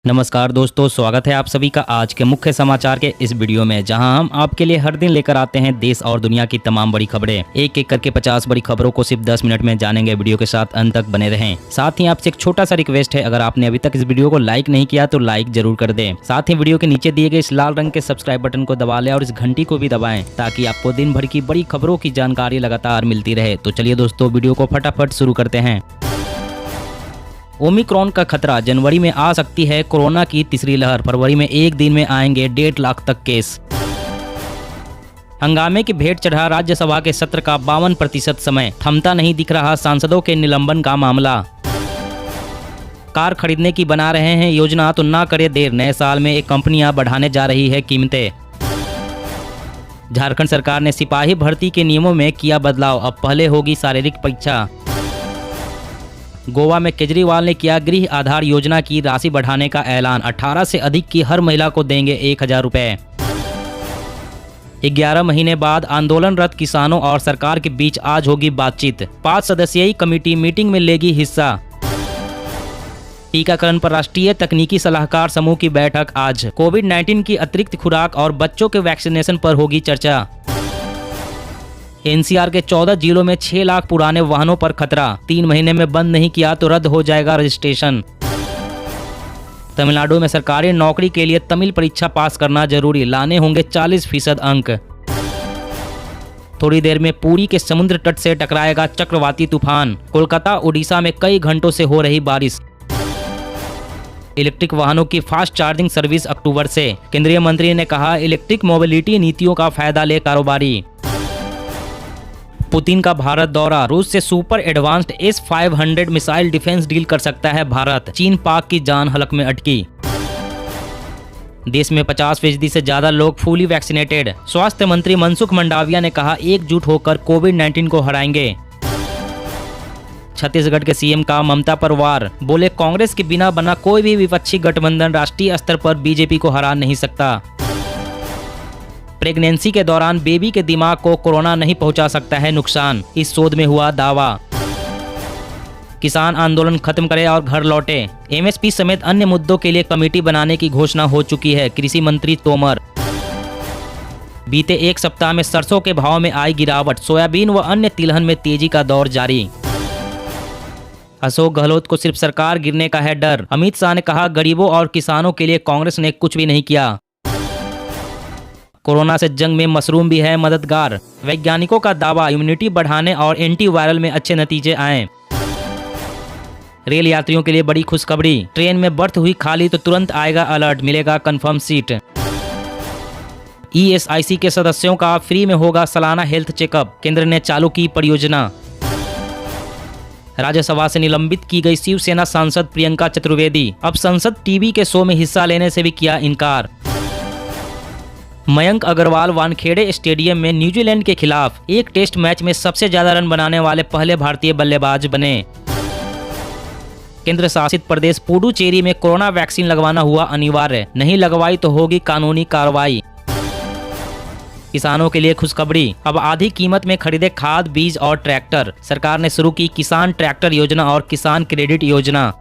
नमस्कार दोस्तों, स्वागत है आप सभी का आज के मुख्य समाचार के इस वीडियो में, जहां हम आपके लिए हर दिन लेकर आते हैं देश और दुनिया की तमाम बड़ी खबरें। एक एक करके 50 बड़ी खबरों को सिर्फ 10 मिनट में जानेंगे। वीडियो के साथ अंत तक बने रहें। साथ ही आपसे एक छोटा सा रिक्वेस्ट है, अगर आपने अभी तक इस वीडियो को लाइक नहीं किया तो लाइक जरूर कर दें। साथ ही वीडियो के नीचे दिए गए इस लाल रंग के सब्सक्राइब बटन को दबा लें और इस घंटी को भी दबाएं, ताकि आपको दिन भर की बड़ी खबरों की जानकारी लगातार मिलती रहे। तो चलिए दोस्तों, वीडियो को फटाफट शुरू करते हैं। ओमिक्रॉन का खतरा, जनवरी में आ सकती है कोरोना की तीसरी लहर। फरवरी में एक दिन में आएंगे 1.5 लाख तक केस। हंगामे की भेंट चढ़ा राज्यसभा के सत्र का 52% समय। थमता नहीं दिख रहा सांसदों के निलंबन का मामला। कार खरीदने की बना रहे हैं योजना तो ना करे देर। नए साल में एक कंपनियां बढ़ाने जा रही है कीमतें। झारखंड सरकार ने सिपाही भर्ती के नियमों में किया बदलाव। अब पहले होगी शारीरिक परीक्षा। गोवा में केजरीवाल ने किया गृह आधार योजना की राशि बढ़ाने का ऐलान। 18 से अधिक की हर महिला को देंगे 1000 रुपए। 11 महीने बाद आंदोलनरत किसानों और सरकार के बीच आज होगी बातचीत। 5 सदस्यीय कमेटी मीटिंग में लेगी हिस्सा। टीकाकरण पर राष्ट्रीय तकनीकी सलाहकार समूह की बैठक आज। कोविड-19 की अतिरिक्त खुराक और बच्चों के वैक्सीनेशन पर होगी चर्चा। एनसीआर के 14 जिलों में 6 लाख पुराने वाहनों पर खतरा। 3 महीने में बंद नहीं किया तो रद्द हो जाएगा रजिस्ट्रेशन। तमिलनाडु में सरकारी नौकरी के लिए तमिल परीक्षा पास करना जरूरी। लाने होंगे 40% अंक। थोड़ी देर में पुरी के समुद्र तट से टकराएगा चक्रवाती तूफान। कोलकाता उड़ीसा में कई घंटों से हो रही बारिश। इलेक्ट्रिक वाहनों की फास्ट चार्जिंग सर्विस अक्टूबर से। केंद्रीय मंत्री ने कहा, इलेक्ट्रिक मोबिलिटी नीतियों का फायदा ले कारोबारी। पुतिन का भारत दौरा। रूस से super advanced S-500 missile defence deal कर सकता है भारत। चीन पाक की जान हलक में अटकी। देश में 50% से ज्यादा लोग फुली वैक्सीनेटेड। स्वास्थ्य मंत्री मनसुख मंडाविया ने कहा, एकजुट होकर कोविड-19 को हराएंगे। छत्तीसगढ़ के सीएम का ममता पर वार। बोले, कांग्रेस के बिना बना कोई भी विपक्षी गठबंधन राष्ट्रीय स्तर पर बीजेपी को हरा नहीं सकता। प्रेगनेंसी के दौरान बेबी के दिमाग को कोरोना नहीं पहुंचा सकता है नुकसान, इस शोध में हुआ दावा। किसान आंदोलन खत्म करे और घर लौटे। एमएसपी समेत अन्य मुद्दों के लिए कमेटी बनाने की घोषणा हो चुकी है, कृषि मंत्री तोमर। बीते एक सप्ताह में सरसों के भाव में आई गिरावट। सोयाबीन व अन्य तिलहन में तेजी का दौर जारी। अशोक गहलोत को सिर्फ सरकार गिरने का है डर। अमित शाह ने कहा, गरीबों और किसानों के लिए कांग्रेस ने कुछ भी नहीं किया। कोरोना से जंग में मशरूम भी है मददगार। वैज्ञानिकों का दावा, इम्यूनिटी बढ़ाने और एंटीवायरल में अच्छे नतीजे आए। रेल यात्रियों के लिए बड़ी खुशखबरी। ट्रेन में बर्थ हुई खाली तो तुरंत आएगा अलर्ट, मिलेगा कंफर्म सीट। ईएसआईसी के सदस्यों का फ्री में होगा सालाना हेल्थ चेकअप। केंद्र ने चालू की परियोजना। राज्यसभा से निलंबित की गई शिवसेना सांसद प्रियंका चतुर्वेदी। अब संसद टीवी के शो में हिस्सा लेने से भी किया इनकार। मयंक अग्रवाल वानखेड़े स्टेडियम में न्यूजीलैंड के खिलाफ एक टेस्ट मैच में सबसे ज्यादा रन बनाने वाले पहले भारतीय बल्लेबाज बने। केंद्र शासित प्रदेश पुडुचेरी में कोरोना वैक्सीन लगवाना हुआ अनिवार्य। नहीं लगवाई तो होगी कानूनी कार्रवाई। किसानों के लिए खुशखबरी। अब आधी कीमत में खरीदे खाद, बीज और ट्रैक्टर। सरकार ने शुरू की किसान ट्रैक्टर योजना और किसान क्रेडिट योजना।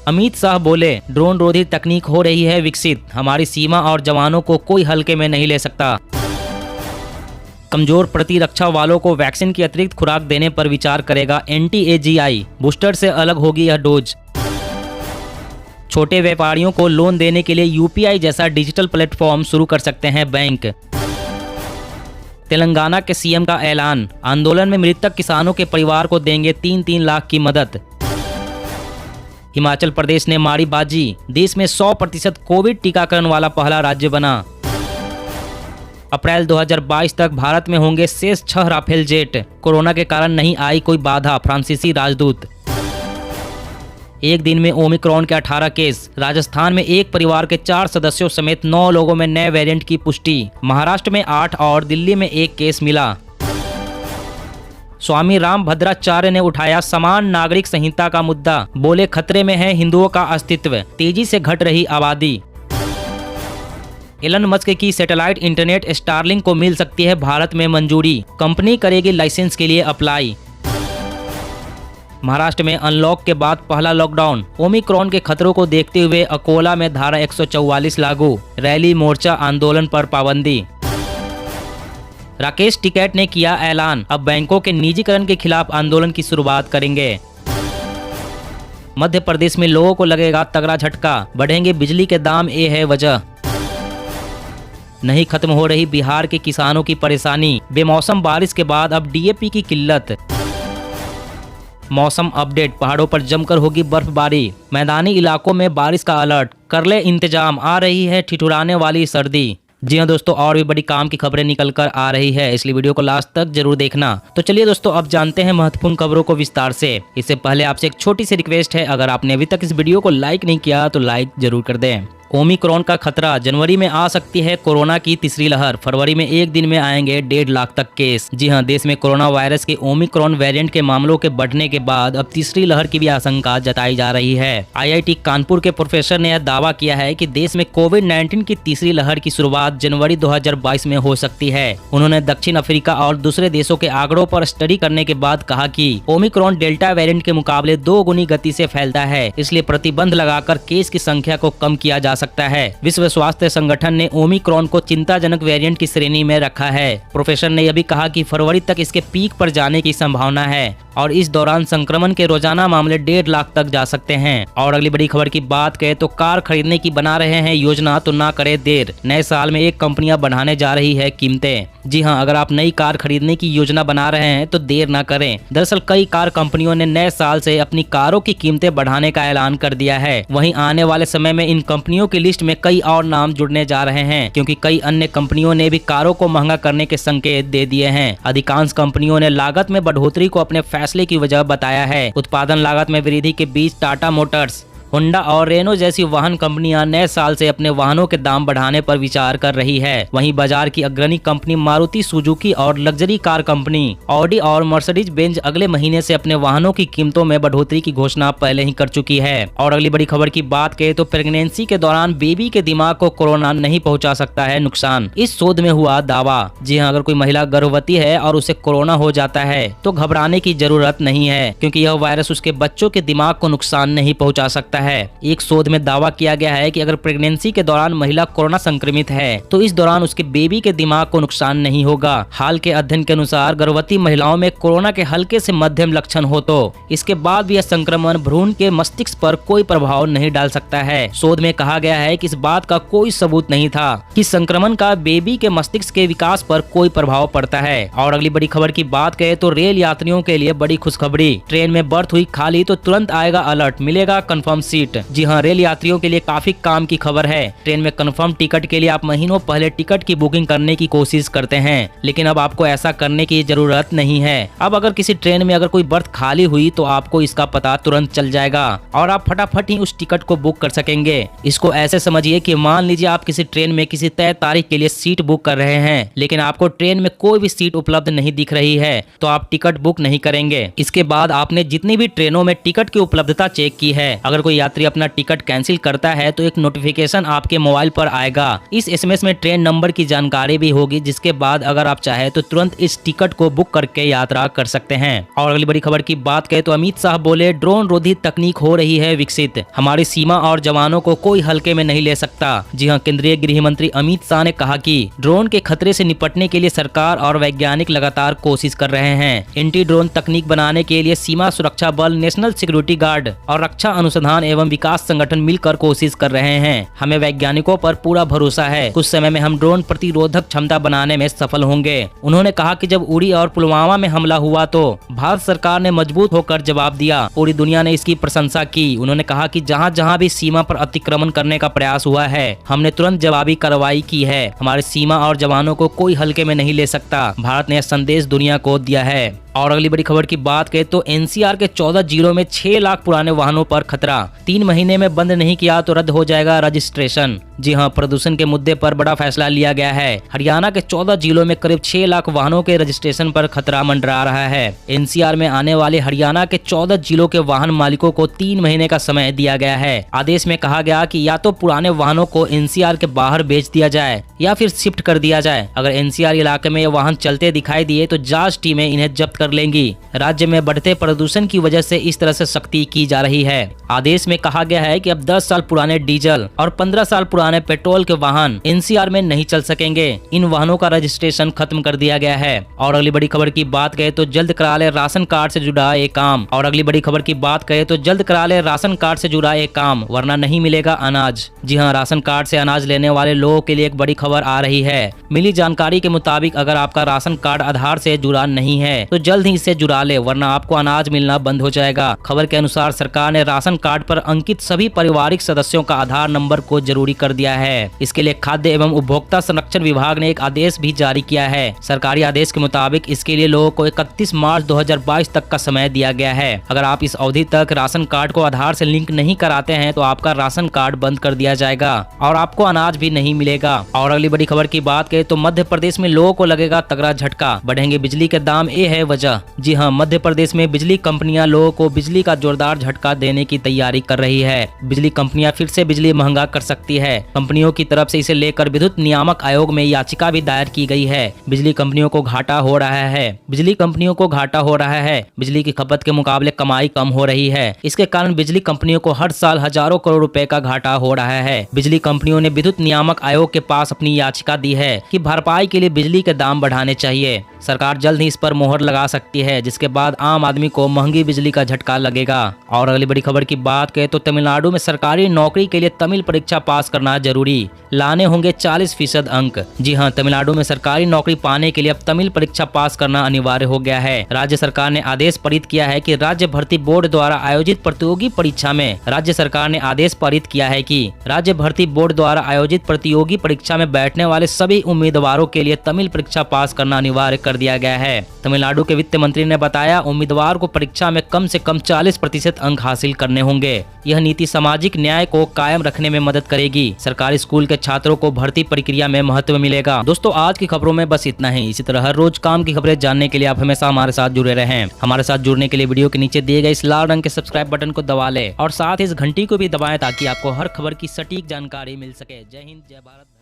अमित शाह बोले, ड्रोन रोधी तकनीक हो रही है विकसित। हमारी सीमा और जवानों को कोई हल्के में नहीं ले सकता। कमजोर प्रतिरक्षा वालों को वैक्सीन की अतिरिक्त खुराक देने पर विचार करेगा NTAGI। बूस्टर से अलग होगी यह डोज। छोटे व्यापारियों को लोन देने के लिए UPI जैसा डिजिटल प्लेटफॉर्म शुरू कर सकते हैं बैंक। तेलंगाना के सीएम का ऐलान, आंदोलन में मृतक किसानों के परिवार को देंगे 3-3 लाख की मदद। हिमाचल प्रदेश ने मारी बाजी। देश में 100% कोविड टीकाकरण वाला पहला राज्य बना। अप्रैल 2022 तक भारत में होंगे शेष 6 राफेल जेट। कोरोना के कारण नहीं आई कोई बाधा, फ्रांसीसी राजदूत। एक दिन में ओमिक्रॉन के 18 केस। राजस्थान में एक परिवार के 4 सदस्यों समेत 9 लोगों में नए वेरिएंट की पुष्टि। महाराष्ट्र में 8 और दिल्ली में 1 केस मिला। स्वामी रामभद्राचार्य ने उठाया समान नागरिक संहिता का मुद्दा। बोले, खतरे में है हिंदुओं का अस्तित्व। तेजी से घट रही आबादी। एलन मस्क की सैटेलाइट इंटरनेट स्टारलिंक को मिल सकती है भारत में मंजूरी। कंपनी करेगी लाइसेंस के लिए अप्लाई। महाराष्ट्र में अनलॉक के बाद पहला लॉकडाउन, ओमिक्रॉन के खतरों को देखते हुए अकोला में धारा 144 लागू, रैली मोर्चा आंदोलन पर पाबंदी। राकेश टिकैत ने किया ऐलान, अब बैंकों के निजीकरण के खिलाफ आंदोलन की शुरुआत करेंगे। मध्य प्रदेश में लोगों को लगेगा तगड़ा झटका, बढ़ेंगे बिजली के दाम, ये है वजह। नहीं खत्म हो रही बिहार के किसानों की परेशानी, बेमौसम बारिश के बाद अब डीएपी की किल्लत। मौसम अपडेट, पहाड़ों पर जमकर होगी बर्फबारी, मैदानी इलाकों में बारिश का अलर्ट, कर ले इंतजाम, आ रही है ठिठुराने वाली सर्दी। जी हाँ दोस्तों, और भी बड़ी काम की खबरें निकल कर आ रही है, इसलिए वीडियो को लास्ट तक जरूर देखना। तो चलिए दोस्तों, अब जानते हैं महत्वपूर्ण खबरों को विस्तार से। इससे पहले आपसे एक छोटी सी रिक्वेस्ट है, अगर आपने अभी तक इस वीडियो को लाइक नहीं किया तो लाइक जरूर कर दें। ओमिक्रॉन का खतरा, जनवरी में आ सकती है कोरोना की तीसरी लहर, फरवरी में एक दिन में आएंगे 1.5 लाख तक केस। जी हां, देश में कोरोना वायरस के ओमिक्रॉन वेरिएंट के मामलों के बढ़ने के बाद अब तीसरी लहर की भी आशंका जताई जा रही है। आईआईटी कानपुर के प्रोफेसर ने यह दावा किया है कि देश में कोविड-19 की तीसरी लहर की शुरुआत जनवरी 2022 में हो सकती है। उन्होंने दक्षिण अफ्रीका और दूसरे देशों के आंकड़ों पर स्टडी करने के बाद कहा कि ओमिक्रॉन डेल्टा वेरिएंट के मुकाबले 2 गुनी गति से फैलता है, इसलिए प्रतिबंध लगाकर केस की संख्या को कम किया जा सकता है। विश्व स्वास्थ्य संगठन ने ओमिक्रॉन को चिंताजनक वेरिएंट की श्रेणी में रखा है। प्रोफेसर ने यह भी कहा कि फरवरी तक इसके पीक पर जाने की संभावना है और इस दौरान संक्रमण के रोजाना मामले 1.5 लाख तक जा सकते हैं। और अगली बड़ी खबर की बात करें तो कार खरीदने की बना रहे हैं योजना तो ना करे देर, नए साल में एक कंपनियां बढ़ाने जा रही है कीमतें। जी हां, अगर आप नई कार खरीदने की योजना बना रहे हैं तो देर ना करें। दरअसल कई कार कंपनियों ने नए साल से अपनी कारों की कीमतें बढ़ाने का ऐलान कर दिया है। वहीं आने वाले समय में इन कंपनियों की लिस्ट में कई और नाम जुड़ने जा रहे हैं, क्योंकि कई अन्य कंपनियों ने भी कारों को महंगा करने के संकेत दे दिए हैं। अधिकांश कंपनियों ने लागत में बढ़ोतरी को अपने फैसले की वजह बताया है। उत्पादन लागत में वृद्धि के बीच टाटा मोटर्स, होंडा और रेनो जैसी वाहन कंपनियां नए साल से अपने वाहनों के दाम बढ़ाने पर विचार कर रही है। वहीं बाजार की अग्रणी कंपनी मारुति सुजुकी और लग्जरी कार कंपनी ऑडी और मर्सिडीज बेंज अगले महीने से अपने वाहनों की कीमतों में बढ़ोतरी की घोषणा पहले ही कर चुकी है। और अगली बड़ी खबर की बात करें तो प्रेगनेंसी के दौरान बेबी के दिमाग को कोरोना नहीं पहुंचा सकता है नुकसान, इस शोध में हुआ दावा। जी हाँ, अगर कोई महिला गर्भवती है और उसे कोरोना हो जाता है तो घबराने की जरूरत नहीं है, क्योंकि यह वायरस उसके बच्चों के दिमाग को नुकसान नहीं पहुंचा सकता है। एक शोध में दावा किया गया है कि अगर प्रेगनेंसी के दौरान महिला कोरोना संक्रमित है तो इस दौरान उसके बेबी के दिमाग को नुकसान नहीं होगा। हाल के अध्ययन के अनुसार गर्भवती महिलाओं में कोरोना के हल्के से मध्यम लक्षण हो तो इसके बाद भी यह संक्रमण भ्रूण के मस्तिष्क पर कोई प्रभाव नहीं डाल सकता है। शोध में कहा गया है कि इस बात का कोई सबूत नहीं था कि संक्रमण का बेबी के मस्तिष्क के विकास पर कोई प्रभाव पड़ता है। और अगली बड़ी खबर की बात करें तो रेल यात्रियों के लिए बड़ी खुशखबरी, ट्रेन में बर्थ हुई खाली तो तुरंत आएगा अलर्ट, मिलेगा कंफर्म सीट। जी हाँ, रेल यात्रियों के लिए काफी काम की खबर है। ट्रेन में कंफर्म टिकट के लिए आप महीनों पहले टिकट की बुकिंग करने की कोशिश करते हैं, लेकिन अब आपको ऐसा करने की जरूरत नहीं है। अब अगर किसी ट्रेन में अगर कोई बर्थ खाली हुई तो आपको इसका पता तुरंत चल जाएगा और आप फटाफट ही उस टिकट को बुक कर सकेंगे। इसको ऐसे समझिए कि मान लीजिए आप किसी ट्रेन में किसी तय तारीख के लिए सीट बुक कर रहे हैं, लेकिन आपको ट्रेन में कोई भी सीट उपलब्ध नहीं दिख रही है तो आप टिकट बुक नहीं करेंगे। इसके बाद आपने जितनी भी ट्रेनों में टिकट की उपलब्धता चेक की है, अगर कोई यात्री अपना टिकट कैंसिल करता है तो एक नोटिफिकेशन आपके मोबाइल पर आएगा। इस एसएमएस में ट्रेन नंबर की जानकारी भी होगी, जिसके बाद अगर आप चाहे तो तुरंत इस टिकट को बुक करके यात्रा कर सकते हैं। और अगली बड़ी खबर की बात करें तो अमित शाह बोले ड्रोन रोधी तकनीक हो रही है विकसित, हमारी सीमा और जवानों को कोई हल्के में नहीं ले सकता। जी हाँ, केंद्रीय गृह मंत्री अमित शाह ने कहा कि ड्रोन के खतरे से निपटने के लिए सरकार और वैज्ञानिक लगातार कोशिश कर रहे हैं। एंटी ड्रोन तकनीक बनाने के लिए सीमा सुरक्षा बल, नेशनल सिक्योरिटी गार्ड और रक्षा अनुसंधान एवं विकास संगठन मिलकर कोशिश कर रहे हैं। हमें वैज्ञानिकों पर पूरा भरोसा है, कुछ समय में हम ड्रोन प्रतिरोधक क्षमता बनाने में सफल होंगे। उन्होंने कहा कि जब उड़ी और पुलवामा में हमला हुआ तो भारत सरकार ने मजबूत होकर जवाब दिया, पूरी दुनिया ने इसकी प्रशंसा की। उन्होंने कहा कि जहां जहां भी सीमा पर अतिक्रमण करने का प्रयास हुआ है हमने तुरंत जवाबी कार्रवाई की है। हमारी सीमा और जवानों को कोई हल्के में नहीं ले सकता, भारत ने यह संदेश दुनिया को दिया है। और अगली बड़ी खबर की बात करें तो एनसीआर के 14 जिलों में 6 लाख पुराने वाहनों पर खतरा, 3 महीने में बंद नहीं किया तो रद्द हो जाएगा रजिस्ट्रेशन। जी हां, प्रदूषण के मुद्दे पर बड़ा फैसला लिया गया है। हरियाणा के 14 जिलों में करीब 6 लाख वाहनों के रजिस्ट्रेशन पर खतरा मंडरा रहा है। एनसीआर में आने वाले हरियाणा के 14 जिलों के वाहन मालिकों को 3 महीने का समय दिया गया है। आदेश में कहा गया कि या तो पुराने वाहनों को एनसीआर के बाहर बेच दिया जाए या फिर शिफ्ट कर दिया जाए। अगर एनसीआर इलाके में ये वाहन चलते दिखाई दिए तो जांच टीमें इन्हें जब्त कर लेंगी। राज्य में बढ़ते प्रदूषण की वजह से इस तरह से सख्ती की जा रही है। आदेश में कहा गया है कि अब 10 साल पुराने डीजल और 15 साल पुराने पेट्रोल के वाहन एनसीआर में नहीं चल सकेंगे। इन वाहनों का रजिस्ट्रेशन खत्म कर दिया गया है। और अगली बड़ी खबर की बात करें तो जल्द करा ले राशन कार्ड से जुड़ा एक काम। और अगली बड़ी खबर की बात करें तो जल्द करा ले राशन कार्ड से जुड़ा एक काम, वरना नहीं मिलेगा अनाज। जी हाँ, राशन कार्ड से अनाज लेने वाले लोगों के लिए एक बड़ी खबर आ रही है। मिली जानकारी के मुताबिक अगर आपका राशन कार्ड आधार से जुड़ा नहीं है तो जल्द ही इसे जुड़ा ले, वरना आपको अनाज मिलना बंद हो जाएगा। खबर के अनुसार सरकार ने राशन कार्ड पर अंकित सभी पारिवारिक सदस्यों का आधार नंबर को जरूरी कर दिया है। इसके लिए खाद्य एवं उपभोक्ता संरक्षण विभाग ने एक आदेश भी जारी किया है। सरकारी आदेश के मुताबिक इसके लिए लोगों को 31 मार्च 2022 तक का समय दिया गया है। अगर आप इस अवधि तक राशन कार्ड को आधार से लिंक नहीं कराते हैं तो आपका राशन कार्ड बंद कर दिया जाएगा और आपको अनाज भी नहीं मिलेगा। और अगली बड़ी खबर की बात करें तो मध्य प्रदेश में लोगों को लगेगा तगड़ा झटका, बढ़ेंगे बिजली के दाम, ये है वजह। जी हाँ, मध्य प्रदेश में बिजली कंपनियां लोगों को बिजली का जोरदार झटका देने की तैयारी कर रही है। बिजली कंपनियां फिर से बिजली महंगा कर सकती है। कंपनियों की तरफ से इसे लेकर विद्युत नियामक आयोग में याचिका भी दायर की गई है। बिजली कंपनियों को घाटा हो रहा है। बिजली कंपनियों को घाटा हो रहा है। बिजली की खपत के मुकाबले कमाई कम हो रही है। इसके कारण बिजली कंपनियों को हर साल हजारों करोड़ रुपए का घाटा हो रहा है। बिजली कंपनियों ने विद्युत नियामक आयोग के पास अपनी याचिका दी है कि भरपाई के लिए बिजली के दाम बढ़ाने चाहिए। सरकार जल्द ही इस पर मोहर लगा सकती है, जिसके बाद आम आदमी को महंगी बिजली का झटका लगेगा। और अगली बड़ी खबर की बात करें तो तमिलनाडु में सरकारी नौकरी के लिए तमिल परीक्षा पास करना जरूरी, लाने होंगे 40% अंक। जी हां, तमिलनाडु में सरकारी नौकरी पाने के लिए अब तमिल परीक्षा पास करना अनिवार्य हो गया है। राज्य सरकार ने आदेश पारित किया है कि राज्य भर्ती बोर्ड द्वारा आयोजित प्रतियोगी परीक्षा में राज्य सरकार ने आदेश पारित किया है कि राज्य भर्ती बोर्ड द्वारा आयोजित प्रतियोगी परीक्षा में बैठने वाले सभी उम्मीदवारों के लिए तमिल परीक्षा पास करना अनिवार्य कर दिया गया है। तमिलनाडु के वित्त मंत्री ने बताया, उम्मीदवार को परीक्षा में कम से कम 40% अंक हासिल करने होंगे। यह नीति सामाजिक न्याय को कायम रखने में मदद करेगी। सरकारी स्कूल के छात्रों को भर्ती प्रक्रिया में महत्व मिलेगा। दोस्तों, आज की खबरों में बस इतना ही। इसी तरह हर रोज काम की खबरें जानने के लिए आप हमेशा हमारे साथ जुड़े रहें। हमारे साथ जुड़ने के लिए वीडियो के नीचे दिए गए इस लाल रंग के सब्सक्राइब बटन को दबा लें और साथ इस घंटी को भी दबाएं ताकि आपको हर खबर की सटीक जानकारी मिल सके। जय हिंद, जय भारत।